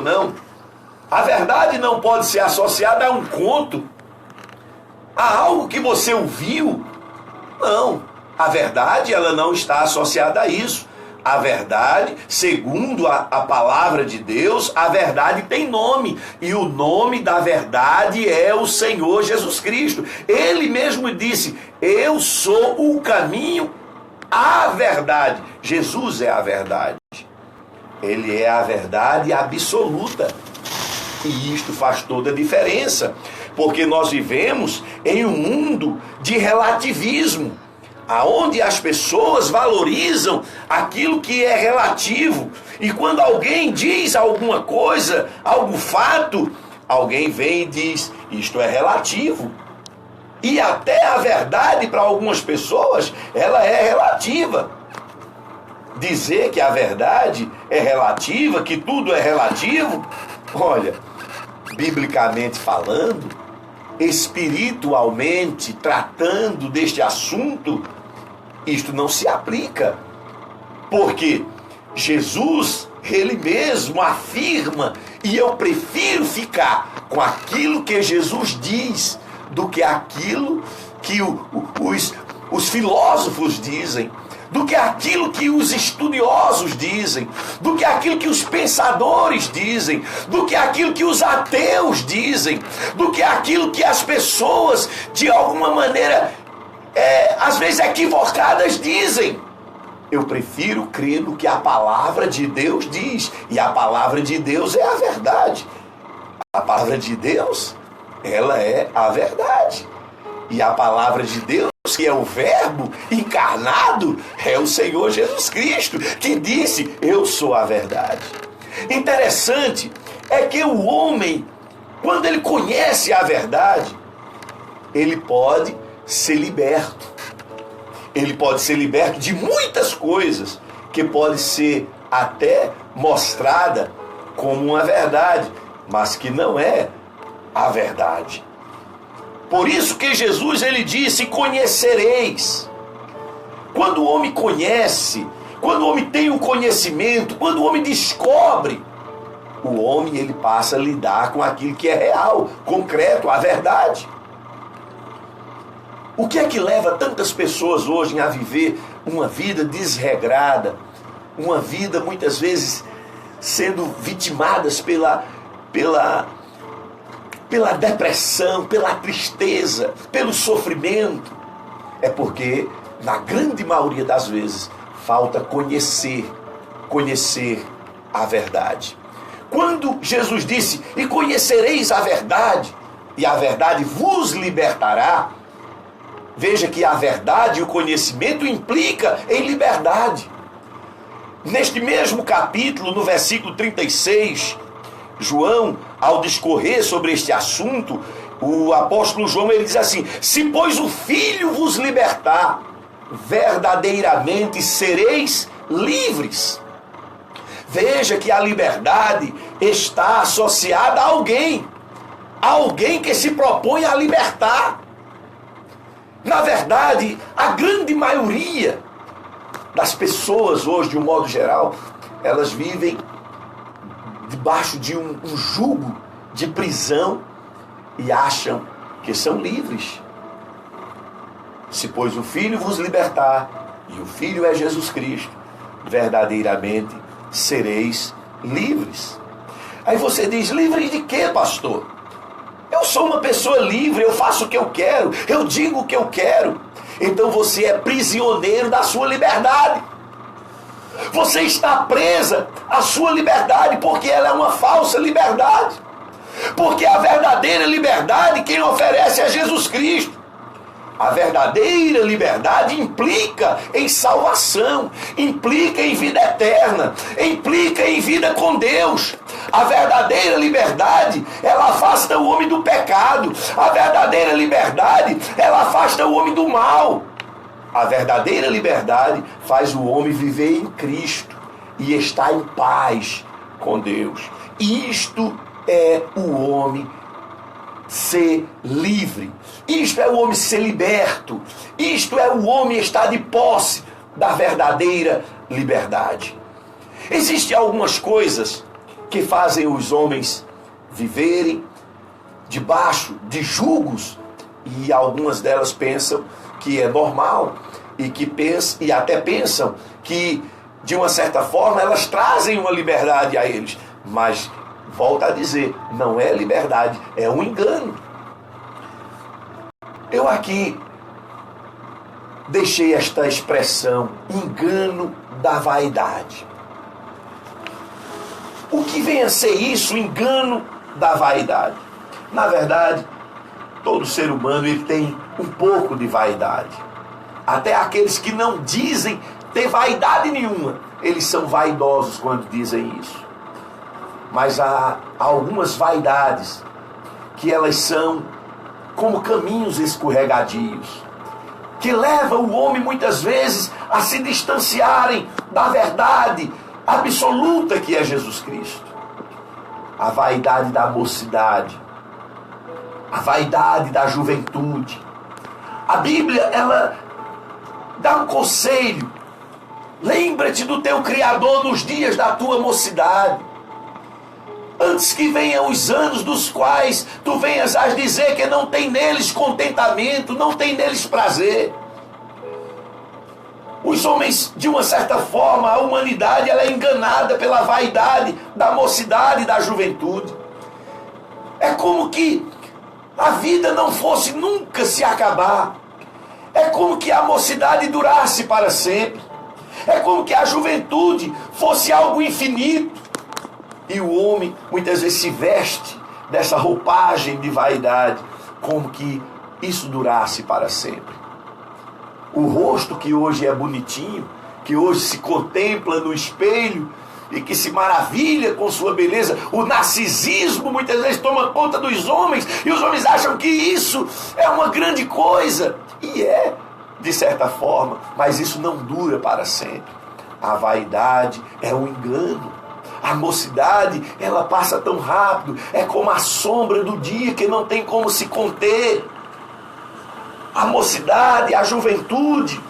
Não. A verdade não pode ser associada a um conto, a algo que você ouviu. Não. A verdade, ela não está associada a isso. A verdade, segundo a palavra de Deus, a verdade tem nome. E o nome da verdade é o Senhor Jesus Cristo. Ele mesmo disse: eu sou o caminho, a verdade. Jesus é a verdade. Ele é a verdade absoluta. E isto faz toda a diferença. Porque nós vivemos em um mundo de relativismo, aonde as pessoas valorizam aquilo que é relativo. E quando alguém diz alguma coisa, algum fato, alguém vem e diz: isto é relativo. E até a verdade, para algumas pessoas, ela é relativa. Dizer que a verdade é relativa, que tudo é relativo, olha, biblicamente falando, espiritualmente tratando deste assunto, isto não se aplica. Porque Jesus, ele mesmo afirma, e eu prefiro ficar com aquilo que Jesus diz do que aquilo que os filósofos dizem, do que aquilo que os estudiosos dizem, do que aquilo que os pensadores dizem, do que aquilo que os ateus dizem, do que aquilo que as pessoas, de alguma maneira, às vezes equivocadas, dizem. Eu prefiro crer no que a palavra de Deus diz, e a palavra de Deus é a verdade. A palavra de Deus, ela é a verdade. E a palavra de Deus, que é o verbo encarnado, é o Senhor Jesus Cristo, que disse: eu sou a verdade. Interessante é que o homem, quando ele conhece a verdade, ele pode ser liberto. Ele pode ser liberto de muitas coisas que pode ser até mostrada como uma verdade, mas que não é a verdade. Por isso que Jesus, ele disse: conhecereis. Quando o homem conhece, quando o homem tem o conhecimento, quando o homem descobre, o homem, ele passa a lidar com aquilo que é real, concreto, a verdade. O que é que leva tantas pessoas hoje a viver uma vida desregrada, uma vida muitas vezes sendo vitimadas pela depressão, pela tristeza, pelo sofrimento? É porque, na grande maioria das vezes, falta conhecer a verdade. Quando Jesus disse: e conhecereis a verdade, e a verdade vos libertará, veja que a verdade e o conhecimento implica em liberdade. Neste mesmo capítulo, no versículo 36, João, ao discorrer sobre este assunto, o apóstolo João, ele diz assim: se pois o Filho vos libertar, verdadeiramente sereis livres. Veja que a liberdade está associada a alguém que se propõe a libertar. Na verdade, a grande maioria das pessoas hoje, de um modo geral, elas vivem debaixo de um jugo de prisão e acham que são livres. Se pois o Filho vos libertar, e o Filho é Jesus Cristo, verdadeiramente sereis livres. Aí você diz: livre de quê, pastor? Eu sou uma pessoa livre, eu faço o que eu quero, eu digo o que eu quero. Então você é prisioneiro da sua liberdade. Você está presa à sua liberdade, porque ela é uma falsa liberdade. Porque a verdadeira liberdade, quem oferece é Jesus Cristo. A verdadeira liberdade implica em salvação, implica em vida eterna, implica em vida com Deus. A verdadeira liberdade, ela afasta o homem do pecado. A verdadeira liberdade, ela afasta o homem do mal. A verdadeira liberdade faz o homem viver em Cristo e estar em paz com Deus. Isto é o homem ser livre. Isto é o homem ser liberto. Isto é o homem estar de posse da verdadeira liberdade. Existem algumas coisas que fazem os homens viverem debaixo de julgos, e algumas delas pensam que é normal e até pensam que, de uma certa forma, elas trazem uma liberdade a eles. Mas, volto a dizer, não é liberdade, é um engano. Eu aqui deixei esta expressão, engano da vaidade. O que vem a ser isso, engano da vaidade? Na verdade, todo ser humano ele tem um pouco de vaidade. Até aqueles que não dizem ter vaidade nenhuma, eles são vaidosos quando dizem isso. Mas há algumas vaidades que elas são como caminhos escorregadios, que levam o homem muitas vezes a se distanciarem da verdade absoluta que é Jesus Cristo. A vaidade da mocidade, a vaidade da juventude. A Bíblia, ela dá um conselho: lembra-te do teu Criador nos dias da tua mocidade, antes que venham os anos dos quais tu venhas a dizer que não tem neles contentamento, não tem neles prazer. Os homens, de uma certa forma, a humanidade ela é enganada pela vaidade da mocidade e da juventude. É como que a vida não fosse nunca se acabar. É como que a mocidade durasse para sempre. É como que a juventude fosse algo infinito. E o homem muitas vezes se veste dessa roupagem de vaidade, como que isso durasse para sempre. O rosto que hoje é bonitinho, que hoje se contempla no espelho e que se maravilha com sua beleza, o narcisismo muitas vezes toma conta dos homens, e os homens acham que isso é uma grande coisa, e é, de certa forma, mas isso não dura para sempre. A vaidade é um engano. A mocidade, ela passa tão rápido, é como a sombra do dia que não tem como se conter. A mocidade, a juventude,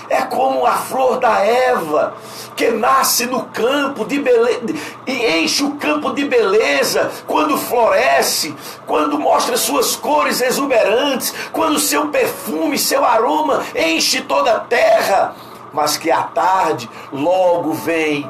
é como a flor da Eva, que nasce no campo de beleza, e enche o campo de beleza, quando floresce, quando mostra suas cores exuberantes, quando seu perfume, seu aroma enche toda a terra, mas que à tarde logo vem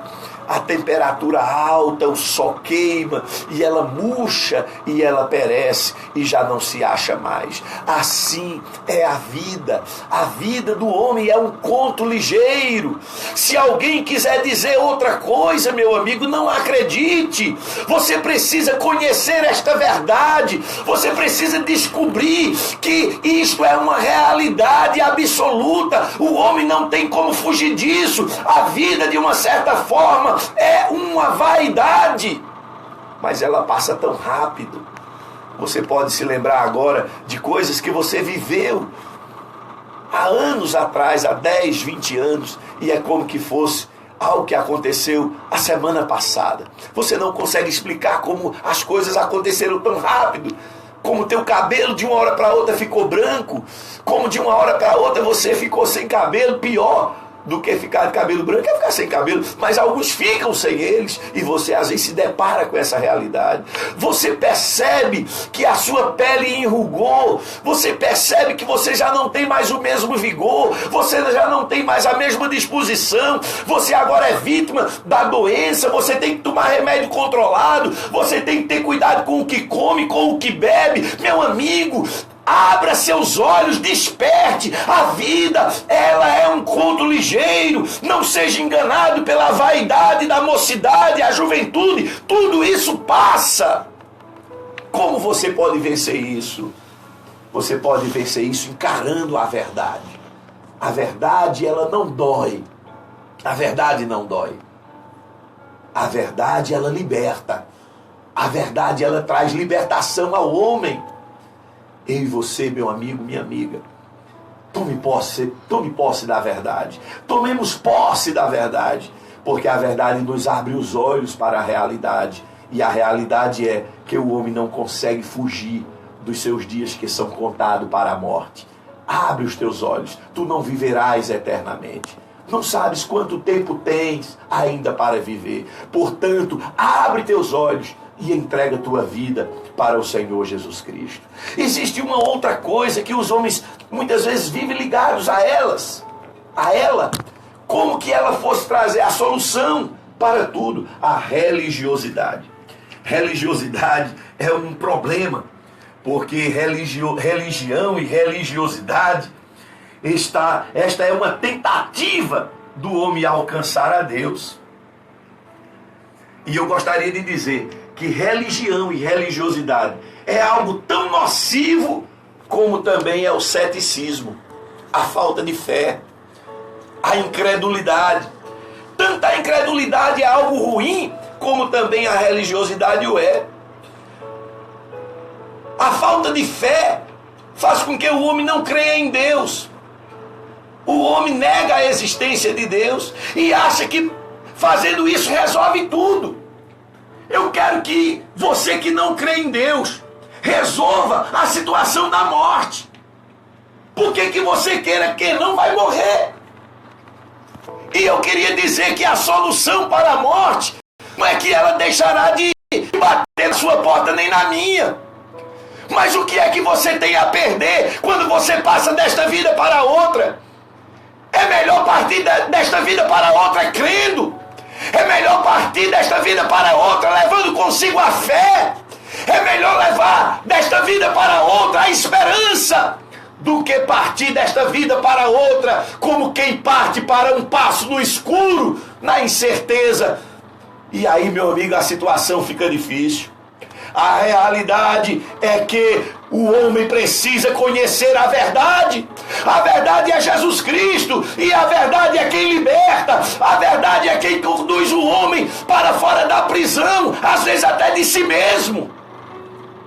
a temperatura alta, o sol queima, e ela murcha, e ela perece, e já não se acha mais. Assim é a vida do homem é um conto ligeiro. Se alguém quiser dizer outra coisa, meu amigo, não acredite. Você precisa conhecer esta verdade, você precisa descobrir que isto é uma realidade absoluta. O homem não tem como fugir disso. A vida, de uma certa forma, é uma vaidade, mas ela passa tão rápido. Você pode se lembrar agora de coisas que você viveu há anos atrás, há 10, 20 anos, e é como que fosse algo que aconteceu a semana passada. Você não consegue explicar como as coisas aconteceram tão rápido, como teu cabelo de uma hora para outra ficou branco, como de uma hora para outra você ficou sem cabelo. Pior do que ficar de cabelo branco é ficar sem cabelo, mas alguns ficam sem eles, e você às vezes se depara com essa realidade. Você percebe que a sua pele enrugou, você percebe que você já não tem mais o mesmo vigor, você já não tem mais a mesma disposição, você agora é vítima da doença, você tem que tomar remédio controlado, você tem que ter cuidado com o que come, com o que bebe. Meu amigo, abra seus olhos, desperte. A vida, ela é um conto ligeiro. Não seja enganado pela vaidade da mocidade, a juventude. Tudo isso passa. Como você pode vencer isso? Você pode vencer isso encarando a verdade. A verdade, ela não dói. A verdade não dói. A verdade, ela liberta. A verdade, ela traz libertação ao homem. Eu e você, meu amigo, minha amiga, tome posse da verdade. Tomemos posse da verdade, porque a verdade nos abre os olhos para a realidade. E a realidade é que o homem não consegue fugir dos seus dias que são contados para a morte. Abre os teus olhos, tu não viverás eternamente. Não sabes quanto tempo tens ainda para viver. Portanto, abre teus olhos e entrega tua vida para o Senhor Jesus Cristo. Existe uma outra coisa que os homens muitas vezes vivem ligados a ela, como que ela fosse trazer a solução para tudo: a religiosidade. Religiosidade é um problema, porque religião e religiosidade, esta é uma tentativa do homem alcançar a Deus. E eu gostaria de dizer que religião e religiosidade é algo tão nocivo como também é o ceticismo, a falta de fé, a incredulidade. Tanto a incredulidade é algo ruim, como também a religiosidade o é. A falta de fé faz com que o homem não creia em Deus. O homem nega a existência de Deus e acha que fazendo isso resolve tudo. Eu quero que você que não crê em Deus resolva a situação da morte. Por que você queira que não vai morrer? E eu queria dizer que a solução para a morte não é que ela deixará de bater na sua porta nem na minha. Mas o que é que você tem a perder quando você passa desta vida para outra? É melhor partir desta vida para outra crendo. É melhor partir desta vida para outra levando consigo a fé. É melhor levar desta vida para outra a esperança, do que partir desta vida para outra como quem parte para um passo no escuro, na incerteza. E aí, meu amigo, a situação fica difícil. A realidade é que o homem precisa conhecer a verdade. A verdade é Jesus Cristo. E a verdade é quem liberta. A verdade é quem conduz o homem para fora da prisão, às vezes até de si mesmo.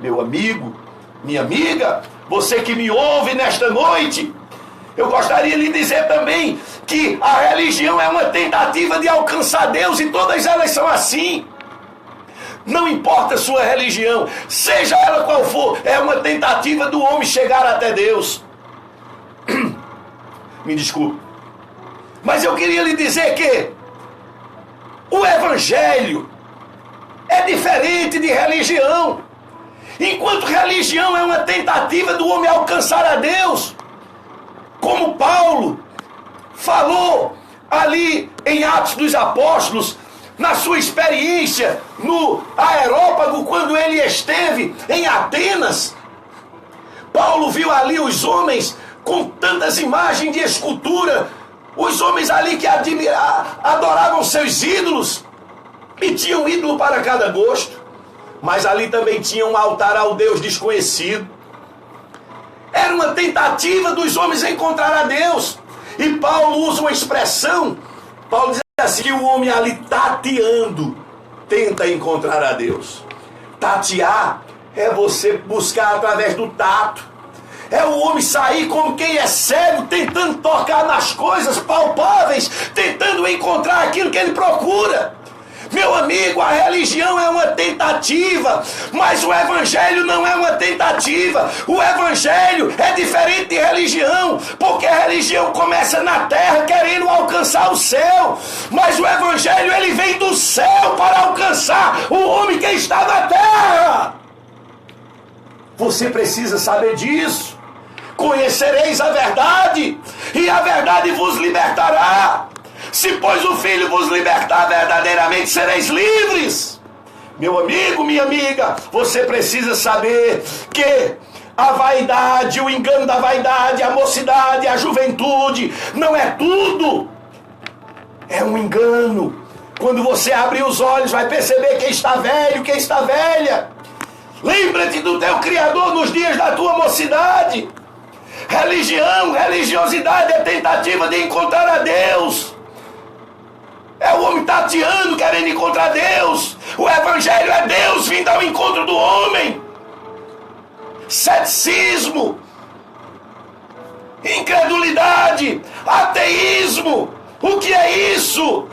Meu amigo, minha amiga, você que me ouve nesta noite, eu gostaria de lhe dizer também que a religião é uma tentativa de alcançar Deus, e todas elas são assim. Não importa a sua religião, seja ela qual for, é uma tentativa do homem chegar até Deus. Me desculpe. Mas eu queria lhe dizer que o Evangelho é diferente de religião. Enquanto religião é uma tentativa do homem alcançar a Deus, como Paulo falou ali em Atos dos Apóstolos, na sua experiência no Areópago, quando ele esteve em Atenas, Paulo viu ali os homens com tantas imagens de escultura, os homens ali que adoravam seus ídolos, e tinham ídolo para cada gosto, mas ali também tinha um altar ao Deus desconhecido. Era uma tentativa dos homens encontrar a Deus. E Paulo usa uma expressão, Paulo diz assim, que o homem ali tateando tenta encontrar a Deus. Tatear é você buscar através do tato. É o homem sair como quem é cego, tentando tocar nas coisas palpáveis, tentando encontrar aquilo que ele procura. Meu amigo, a religião é uma tentativa, mas o Evangelho não é uma tentativa. O Evangelho é diferente de religião, porque a religião começa na terra querendo alcançar o céu, mas o Evangelho ele vem do céu para alcançar o homem que está na terra. Você precisa saber disso. Conhecereis a verdade, e a verdade vos libertará. Se, pois, o Filho vos libertar, verdadeiramente sereis livres. Meu amigo, minha amiga, você precisa saber que a vaidade, o engano da vaidade, a mocidade, a juventude, não é tudo. É um engano. Quando você abrir os olhos, vai perceber quem está velho, quem está velha. Lembra-te do teu Criador nos dias da tua mocidade. Religião, religiosidade é tentativa de encontrar a Deus. É o homem tateando, querendo encontrar Deus. O Evangelho é Deus vindo ao encontro do homem. Ceticismo, incredulidade, ateísmo. O que é isso?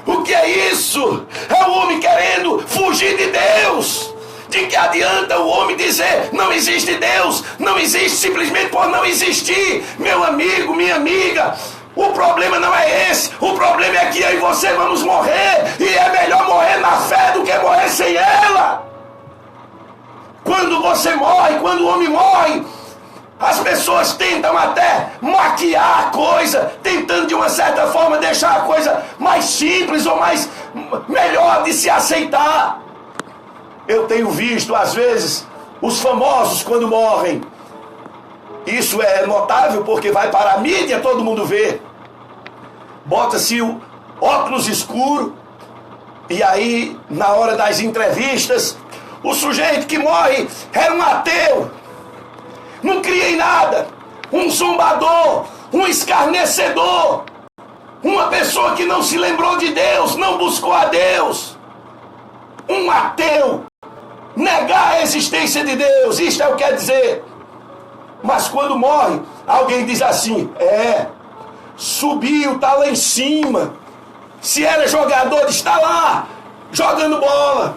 O que é isso? É o homem querendo fugir de Deus. De que adianta o homem dizer não existe Deus? Não existe simplesmente por não existir. Meu amigo, minha amiga, O problema não é esse. O problema é que eu e você vamos morrer. E é melhor morrer na fé do que morrer sem ela. Quando você morre, quando o homem morre, as pessoas tentam até maquiar a coisa, tentando de uma certa forma deixar a coisa mais simples ou melhor de se aceitar. Eu tenho visto às vezes os famosos quando morrem. Isso é notável porque vai para a mídia, todo mundo vê. Bota-se o óculos escuro e aí na hora das entrevistas o sujeito que morre era um ateu, não cria em nada, um zombador, um escarnecedor, uma pessoa que não se lembrou de Deus, não buscou a Deus, um ateu, negar a existência de Deus, isto é o que quer dizer. Mas quando morre, alguém diz assim, subiu, está lá em cima, se era jogador, está lá, jogando bola,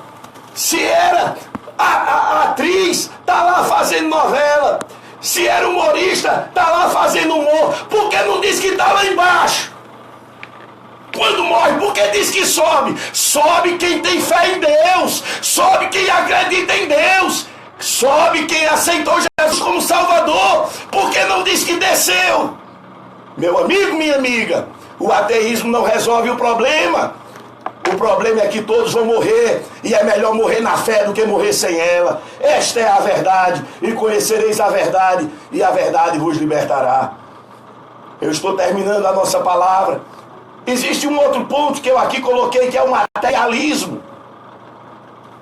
se era a atriz, está lá fazendo novela, se era humorista, está lá fazendo humor, por que não diz que está lá embaixo? Quando morre, por que diz que sobe? Sobe quem tem fé em Deus, sobe quem acredita em Deus, sobe quem aceitou Jesus como Salvador, por que não diz que desceu? Meu amigo, minha amiga, o ateísmo não resolve o problema. O problema é que todos vão morrer, e é melhor morrer na fé do que morrer sem ela. Esta é a verdade, e conhecereis a verdade, e a verdade vos libertará. Eu estou terminando a nossa palavra. Existe um outro ponto que eu aqui coloquei, que é o materialismo.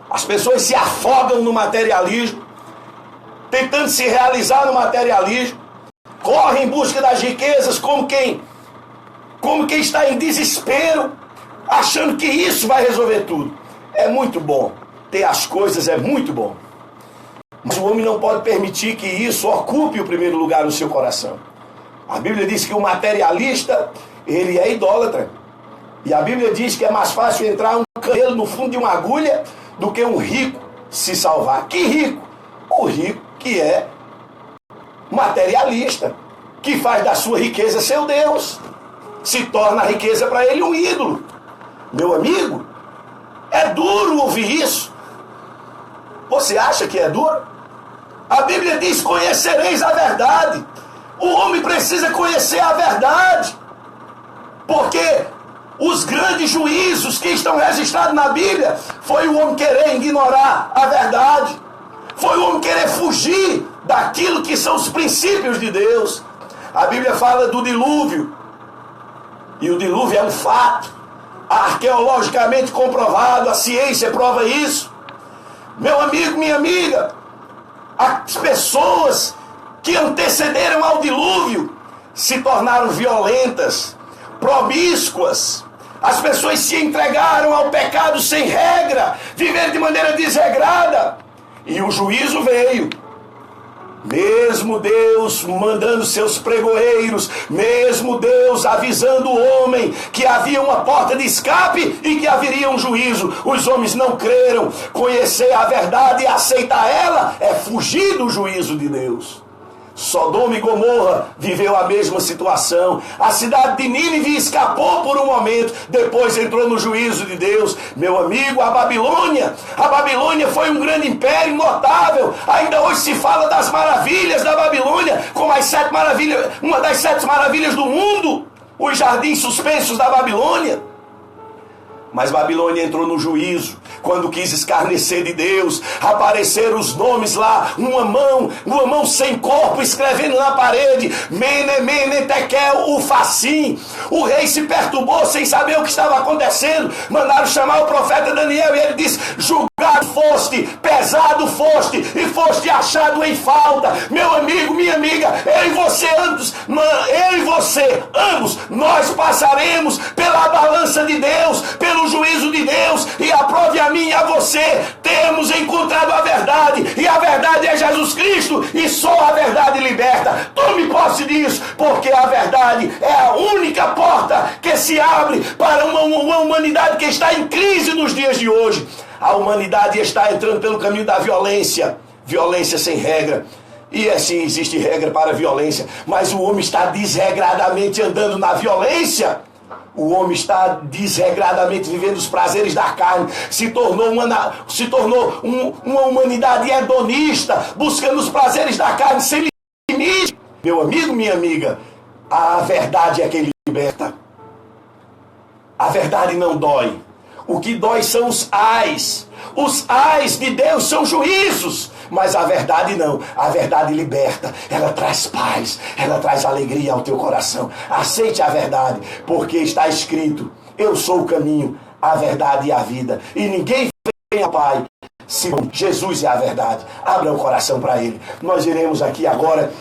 As pessoas se afogam no materialismo, tentando se realizar no materialismo, correm em busca das riquezas como quem está em desespero, achando que isso vai resolver tudo. É muito bom, ter as coisas é muito bom, mas o homem não pode permitir que isso ocupe o primeiro lugar no seu coração. A Bíblia diz que o materialista, ele é idólatra, e a Bíblia diz que é mais fácil entrar um camelo no fundo de uma agulha do que um rico se salvar. Que rico? O rico que é materialista, que faz da sua riqueza seu Deus, se torna a riqueza para ele um ídolo. Meu amigo, é duro ouvir isso. Você acha que é duro? A Bíblia diz, conhecereis a verdade. O homem precisa conhecer a verdade, porque os grandes juízos que estão registrados na Bíblia foi o homem querer ignorar a verdade, foi o homem querer fugir daquilo que são os princípios de Deus. A Bíblia fala do dilúvio, e o dilúvio é um fato arqueologicamente comprovado, a ciência prova isso. Meu amigo, minha amiga, as pessoas que antecederam ao dilúvio se tornaram violentas, promíscuas. As pessoas se entregaram ao pecado sem regra, viveram de maneira desregrada, e o juízo veio. Mesmo Deus mandando seus pregoeiros, mesmo Deus avisando o homem que havia uma porta de escape e que haveria um juízo, os homens não creram. Conhecer a verdade e aceitar ela é fugir do juízo de Deus. Sodoma e Gomorra viveu a mesma situação. A cidade de Nínive escapou por um momento, depois entrou no juízo de Deus. Meu amigo, a Babilônia foi um grande império notável. Ainda hoje se fala das maravilhas da Babilônia, como as 7 maravilhas, uma das 7 maravilhas do mundo, os jardins suspensos da Babilônia. Mas Babilônia entrou no juízo quando quis escarnecer de Deus. Apareceram os nomes lá, uma mão sem corpo escrevendo na parede, Mene, Mene, Tekel, Ufassim. O rei se perturbou sem saber o que estava acontecendo. Mandaram chamar o profeta Daniel e ele disse, julgado foste, pesado foste e foste achado em falta. Meu amigo, minha amiga, eu e você, ambos, nós passaremos pela balança de Deus, pelo juízo de Deus, e aprove a mim e a você, temos encontrado a verdade, e a verdade é Jesus Cristo, e só a verdade liberta. Tome posse disso, porque a verdade é a única porta que se abre para uma humanidade que está em crise nos dias de hoje. A humanidade está entrando pelo caminho da violência sem regra. E assim existe regra para a violência, mas o homem está desregradamente andando na violência. O homem está desregradamente vivendo os prazeres da carne, se tornou uma humanidade hedonista, buscando os prazeres da carne sem limite. Meu amigo, minha amiga, a verdade é que liberta. A verdade não dói. O que dói são os ais. Os ais de Deus são juízos. Mas a verdade não. A verdade liberta. Ela traz paz. Ela traz alegria ao teu coração. Aceite a verdade. Porque está escrito: eu sou o caminho, a verdade e a vida. E ninguém vem ao Pai senão Jesus é a verdade. Abra o coração para Ele. Nós iremos aqui agora